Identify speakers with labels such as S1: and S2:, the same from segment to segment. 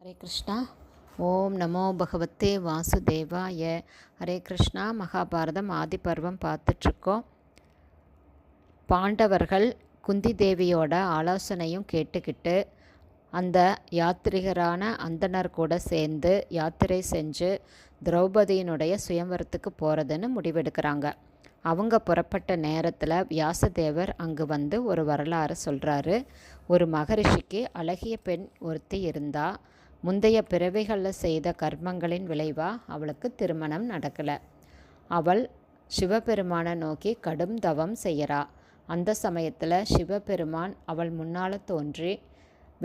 S1: ஹரே கிருஷ்ணா. ஓம் நமோ பகவத்தே வாசுதேவாய. ஹரே கிருஷ்ணா. மகாபாரதம் ஆதிபர்வம் பார்த்துட்ருக்கோம். பாண்டவர்கள் குந்தி தேவியோட ஆலோசனையும் கேட்டுக்கிட்டு அந்த யாத்திரிகரான அந்தனர் கூட சேர்ந்து யாத்திரை செஞ்சு திரௌபதியினுடைய சுயம்வரத்துக்கு போகிறதுன்னு முடிவெடுக்கிறாங்க. அவங்க புறப்பட்ட நேரத்தில் வியாசதேவர் அங்கு வந்து ஒரு வரலாறு சொல்கிறாரு. ஒரு மகரிஷிக்கு அழகிய பெண் ஒருத்தி இருந்தா. முந்தைய பிறவிகளில் செய்த கர்மங்களின் விளைவாக அவளுக்கு திருமணம் நடக்கலை. அவள் சிவபெருமானை நோக்கி கடும் தவம் செய்கிறா. அந்த சமயத்தில் சிவபெருமான் அவள் முன்னால் தோன்றி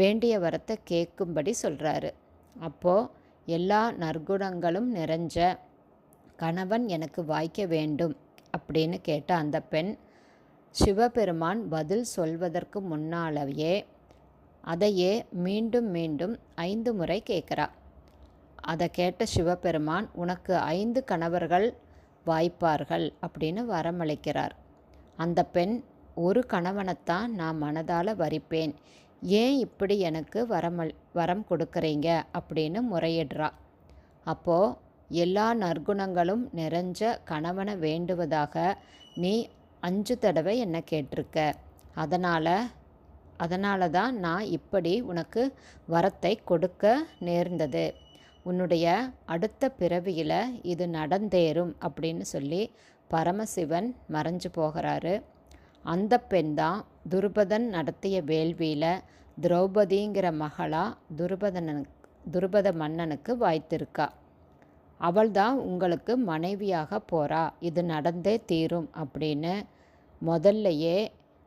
S1: வேண்டிய வரத்தை கேட்கும்படி சொல்கிறாரு. அப்போது எல்லா நற்குணங்களும் நிறைஞ்ச கணவன் எனக்கு வாய்க்க வேண்டும் அப்படின்னு கேட்ட அந்த பெண் சிவபெருமான் பதில் சொல்வதற்கு முன்னாலேயே அதையே மீண்டும் மீண்டும் 5 முறை கேட்குறா. அதை கேட்ட சிவபெருமான் உனக்கு 5 கணவர்கள் வாய்ப்பார்கள் அப்படின்னு வரமளிக்கிறார். அந்த பெண் ஒரு கணவனைத்தான் நான் மனதால் வரிப்பேன், ஏன் இப்படி எனக்கு வரம் கொடுக்குறீங்க அப்படின்னு முறையிடுறா. அப்போது எல்லா நற்குணங்களும் நிறைஞ்ச கணவனை வேண்டுவதாக நீ 5 தடவை என்னை கேட்டிருக்க. அதனால தான் நான் இப்படி உனக்கு வரத்தை கொடுக்க நேர்ந்தது. உன்னுடைய அடுத்த பிறவியில் இது நடந்தேறும் அப்படின்னு சொல்லி பரமசிவன் மறைஞ்சு போகிறாரு. அந்த பெண் தான் துருபதன் நடத்திய வேள்வியில் திரௌபதிங்கிற மகளாக துருபத மன்னனுக்கு வாய்த்திருக்கா. அவள்தான் உங்களுக்கு மனைவியாக போகிறா, இது நடந்தே தீரும் அப்படின்னு முதல்லையே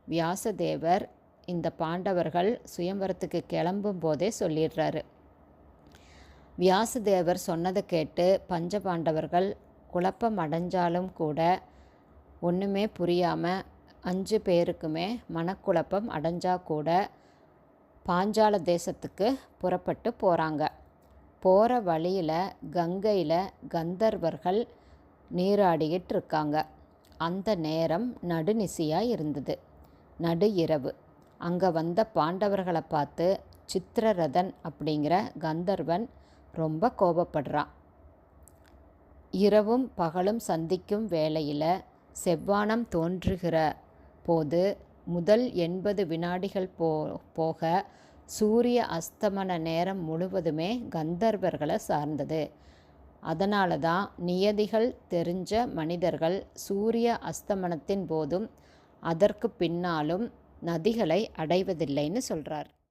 S1: வியாசதேவர் இந்த பாண்டவர்கள் சுயம்வரத்துக்கு கிளம்பும் போதே சொல்லிடுறாரு. வியாசதேவர் சொன்னதை கேட்டு பஞ்ச பாண்டவர்கள் குழப்பம் அடைஞ்சாலும் கூட ஒன்றுமே புரியாமல் 5 பேருக்குமே மனக்குழப்பம் அடைஞ்சா கூட பாஞ்சால தேசத்துக்கு புறப்பட்டு போகிறாங்க. போகிற வழியில் கங்கையில் கந்தர்வர்கள் நீராடிக்கிட்டு இருக்காங்க. அந்த நேரம் நடுநிசியாக இருந்தது, நடு இரவு. அங்கே வந்த பாண்டவர்களை பார்த்து சித்திரரதன் அப்படிங்கிற கந்தர்வன் ரொம்ப கோபப்படுறான். இரவும் பகலும் சந்திக்கும் வேளையில் செவ்வானம் தோன்றுகிற போது முதல் 80 வினாடிகள் போக சூரிய அஸ்தமன நேரம் முழுவதுமே கந்தர்வர்களை சார்ந்தது. அதனால தான் நியதிகள் தெரிஞ்ச மனிதர்கள் சூரிய அஸ்தமனத்தின் போதும் அதற்கு பின்னாலும் நதிகளை அடைவதில்லைன்னு சொல்கிறார்.